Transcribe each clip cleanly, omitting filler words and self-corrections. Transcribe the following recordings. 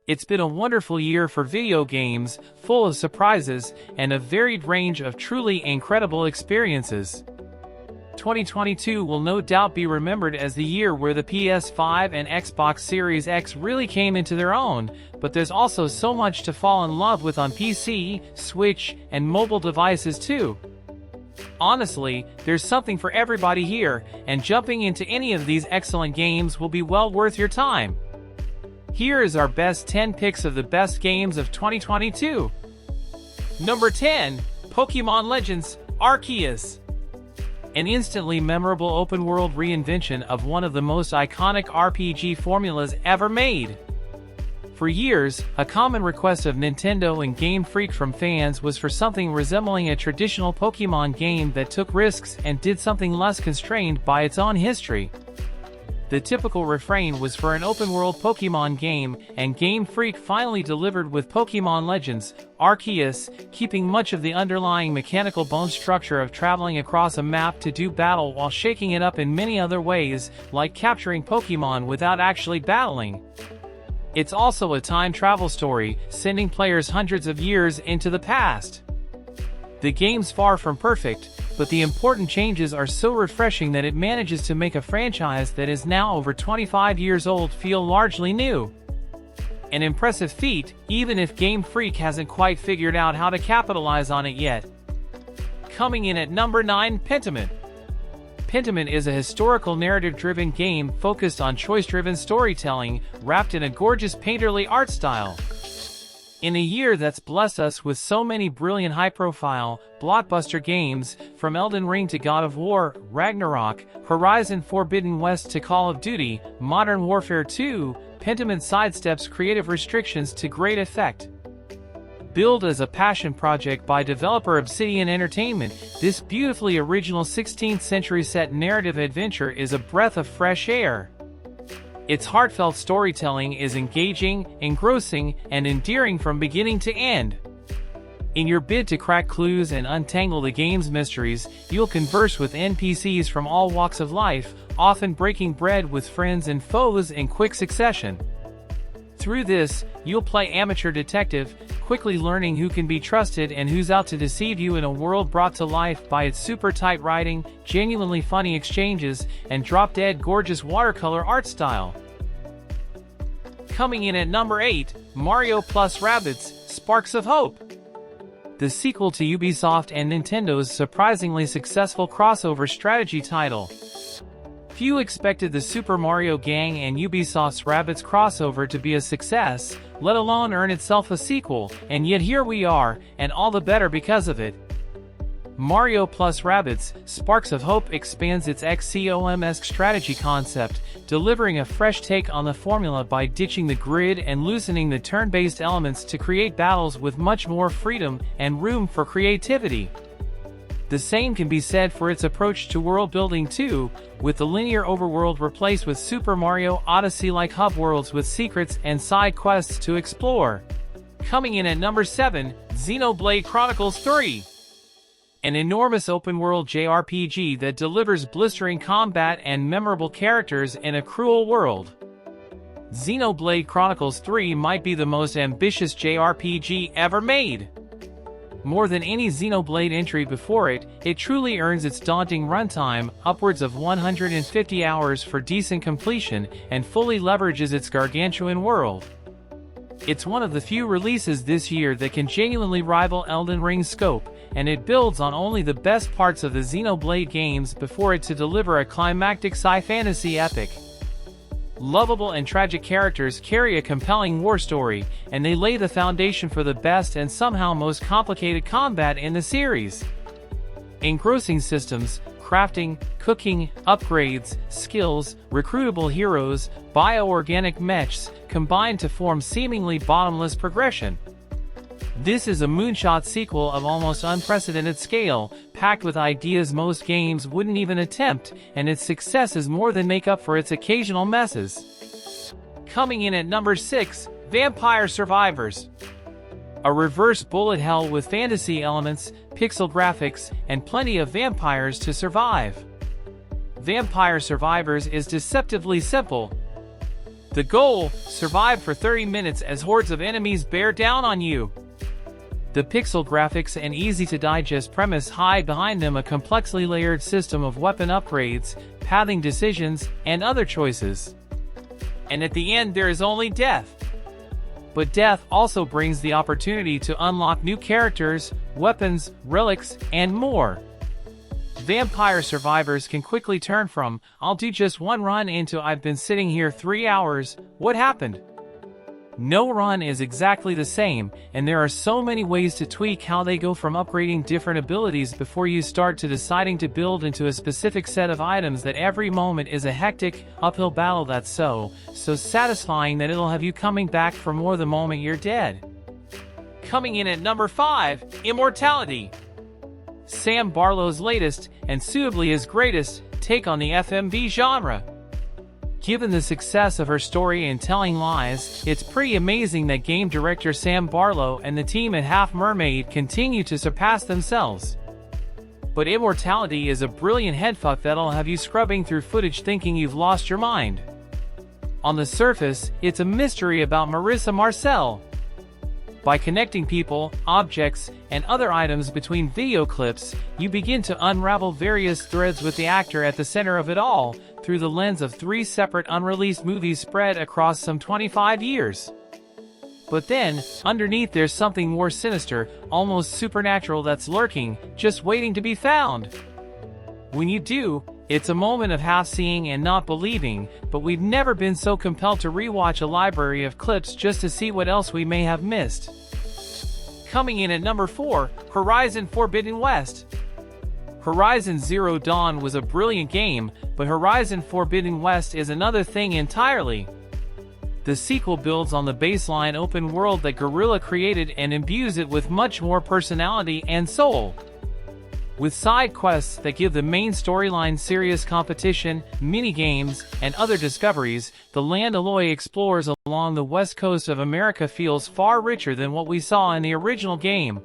It's been a wonderful year for video games, full of surprises and a varied range of truly incredible experiences. 2022 will no doubt be remembered as the year where the PS5 and Xbox Series X really came into their own, but there's also so much to fall in love with on PC, Switch, and mobile devices too. Honestly, there's something for everybody here, and jumping into any of these excellent games will be well worth your time. Here is our best 10 picks of the best games of 2022. Number 10. Pokémon Legends Arceus. An instantly memorable open-world reinvention of one of the most iconic RPG formulas ever made. For years, a common request of Nintendo and Game Freak from fans was for something resembling a traditional Pokémon game that took risks and did something less constrained by its own history. The typical refrain was for an open-world Pokémon game, and Game Freak finally delivered with Pokémon Legends Arceus, keeping much of the underlying mechanical bone structure of traveling across a map to do battle while shaking it up in many other ways, like capturing Pokémon without actually battling. It's also a time travel story, sending players hundreds of years into the past. The game's far from perfect, but the important changes are so refreshing that it manages to make a franchise that is now over 25 years old feel largely new. An impressive feat, even if Game Freak hasn't quite figured out how to capitalize on it yet. Coming in at number 9, Pentiment. Pentiment is a historical narrative-driven game focused on choice-driven storytelling, wrapped in a gorgeous painterly art style. In a year that's blessed us with so many brilliant high-profile, blockbuster games, from Elden Ring to God of War, Ragnarok, Horizon Forbidden West to Call of Duty, Modern Warfare 2, Pentiment sidesteps creative restrictions to great effect. Billed as a passion project by developer Obsidian Entertainment, this beautifully original 16th-century set narrative adventure is a breath of fresh air. Its heartfelt storytelling is engaging, engrossing, and endearing from beginning to end. In your bid to crack clues and untangle the game's mysteries, you'll converse with NPCs from all walks of life, often breaking bread with friends and foes in quick succession. Through this, you'll play amateur detective, quickly learning who can be trusted and who's out to deceive you in a world brought to life by its super tight writing, genuinely funny exchanges, and drop-dead gorgeous watercolor art style. Coming in at number 8, Mario + Rabbids Sparks of Hope. The sequel to Ubisoft and Nintendo's surprisingly successful crossover strategy title. Few expected the Super Mario Gang and Ubisoft's Rabbids crossover to be a success, let alone earn itself a sequel, and yet here we are, and all the better because of it. Mario + Rabbids Sparks of Hope expands its XCOM-esque strategy concept, delivering a fresh take on the formula by ditching the grid and loosening the turn-based elements to create battles with much more freedom and room for creativity. The same can be said for its approach to world-building too, with the linear overworld replaced with Super Mario Odyssey-like hub worlds with secrets and side quests to explore. Coming in at number 7, Xenoblade Chronicles 3. An enormous open-world JRPG that delivers blistering combat and memorable characters in a cruel world. Xenoblade Chronicles 3 might be the most ambitious JRPG ever made. More than any Xenoblade entry before it, it truly earns its daunting runtime, upwards of 150 hours for decent completion, and fully leverages its gargantuan world. It's one of the few releases this year that can genuinely rival Elden Ring's scope, and it builds on only the best parts of the Xenoblade games before it to deliver a climactic sci-fantasy epic. Lovable and tragic characters carry a compelling war story, and they lay the foundation for the best and somehow most complicated combat in the series. Engrossing systems, crafting, cooking, upgrades, skills, recruitable heroes, bioorganic mechs, combine to form seemingly bottomless progression. This is a moonshot sequel of almost unprecedented scale, packed with ideas most games wouldn't even attempt, and its successes more than make up for its occasional messes. Coming in at number 6, Vampire Survivors. A reverse bullet hell with fantasy elements, pixel graphics, and plenty of vampires to survive. Vampire Survivors is deceptively simple. The goal: survive for 30 minutes as hordes of enemies bear down on you. The pixel graphics and easy-to-digest premise hide behind them a complexly layered system of weapon upgrades, pathing decisions, and other choices. And at the end there is only death. But death also brings the opportunity to unlock new characters, weapons, relics, and more. Vampire Survivors can quickly turn from, "I'll do just one run" into "I've been sitting here 3 hours, what happened?" No run is exactly the same, and there are so many ways to tweak how they go, from upgrading different abilities before you start to deciding to build into a specific set of items, that every moment is a hectic, uphill battle that's so satisfying that it'll have you coming back for more the moment you're dead. Coming in at number 5, Immortality. Sam Barlow's latest, and suitably his greatest, take on the FMV genre. Given the success of her story in Telling Lies, it's pretty amazing that game director Sam Barlow and the team at Half Mermaid continue to surpass themselves. But Immortality is a brilliant headfuck that'll have you scrubbing through footage thinking you've lost your mind. On the surface, it's a mystery about Marissa Marcel. By connecting people, objects, and other items between video clips, you begin to unravel various threads with the actor at the center of it all, through the lens of 3 separate unreleased movies spread across some 25 years. But then, underneath there's something more sinister, almost supernatural, that's lurking, just waiting to be found. When you do, it's a moment of half seeing and not believing, but we've never been so compelled to rewatch a library of clips just to see what else we may have missed. Coming in at number 4, Horizon Forbidden West. Horizon Zero Dawn was a brilliant game, but Horizon Forbidden West is another thing entirely. The sequel builds on the baseline open world that Guerrilla created and imbues it with much more personality and soul. With side quests that give the main storyline serious competition, mini-games, and other discoveries, the land Aloy explores along the west coast of America feels far richer than what we saw in the original game.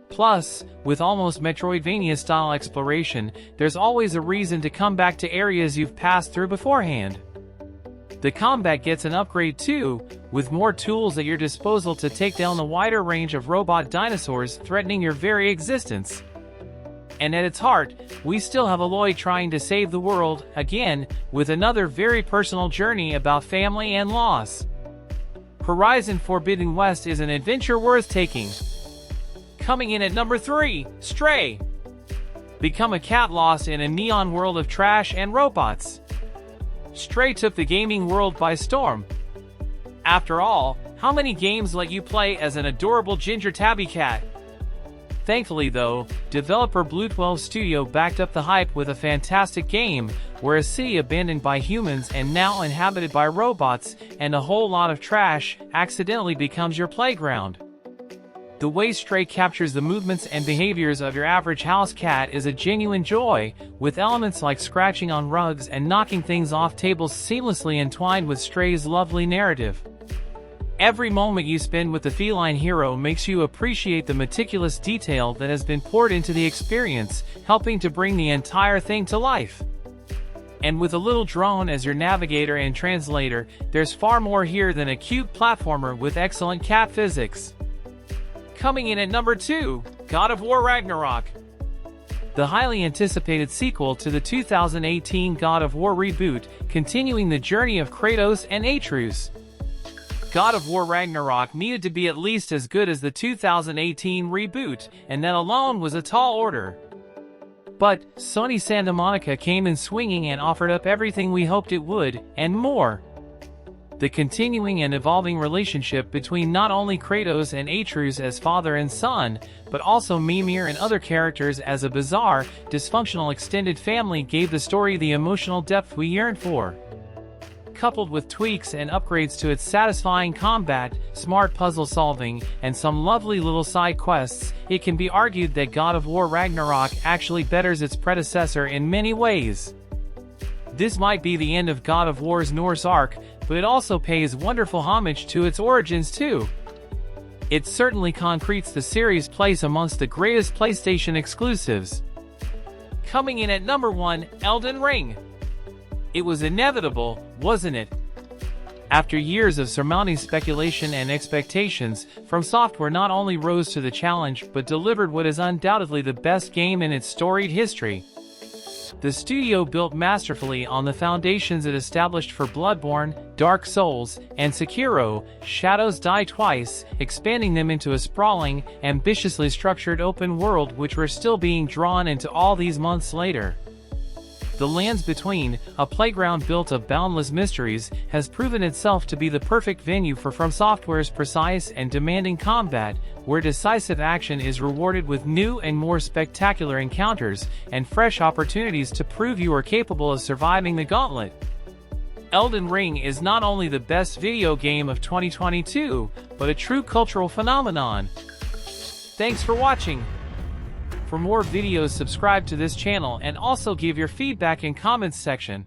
Plus, with almost Metroidvania-style exploration, there's always a reason to come back to areas you've passed through beforehand. The combat gets an upgrade too, with more tools at your disposal to take down the wider range of robot dinosaurs threatening your very existence. And at its heart, we still have Aloy trying to save the world, again, with another very personal journey about family and loss. Horizon Forbidden West is an adventure worth taking. Coming in at number 3, Stray. Become a cat lost in a neon world of trash and robots. Stray took the gaming world by storm. After all, how many games let you play as an adorable ginger tabby cat? Thankfully though, developer Blue 12 Studio backed up the hype with a fantastic game, where a city abandoned by humans and now inhabited by robots, and a whole lot of trash, accidentally becomes your playground. The way Stray captures the movements and behaviors of your average house cat is a genuine joy, with elements like scratching on rugs and knocking things off tables seamlessly entwined with Stray's lovely narrative. Every moment you spend with the feline hero makes you appreciate the meticulous detail that has been poured into the experience, helping to bring the entire thing to life. And with a little drone as your navigator and translator, there's far more here than a cute platformer with excellent cat physics. Coming in at number 2, God of War Ragnarok. The highly anticipated sequel to the 2018 God of War reboot, continuing the journey of Kratos and Atreus. God of War Ragnarok needed to be at least as good as the 2018 reboot, and that alone was a tall order. But Sony Santa Monica came in swinging and offered up everything we hoped it would, and more. The continuing and evolving relationship between not only Kratos and Atreus as father and son, but also Mimir and other characters as a bizarre, dysfunctional extended family gave the story the emotional depth we yearned for. Coupled with tweaks and upgrades to its satisfying combat, smart puzzle solving, and some lovely little side quests, it can be argued that God of War Ragnarok actually betters its predecessor in many ways. This might be the end of God of War's Norse arc, but it also pays wonderful homage to its origins too. It certainly concretes the series' place amongst the greatest PlayStation exclusives. Coming in at number 1, Elden Ring. It was inevitable, wasn't it? After years of surmounting speculation and expectations, From Software not only rose to the challenge but delivered what is undoubtedly the best game in its storied history. The studio built masterfully on the foundations it established for Bloodborne, Dark Souls, and Sekiro, Shadows Die Twice, expanding them into a sprawling, ambitiously structured open world which we're still being drawn into all these months later. The Lands Between, a playground built of boundless mysteries, has proven itself to be the perfect venue for From Software's precise and demanding combat, where decisive action is rewarded with new and more spectacular encounters, and fresh opportunities to prove you are capable of surviving the gauntlet. Elden Ring is not only the best video game of 2022, but a true cultural phenomenon. Thanks for watching. For more videos, subscribe to this channel and also give your feedback in comments section.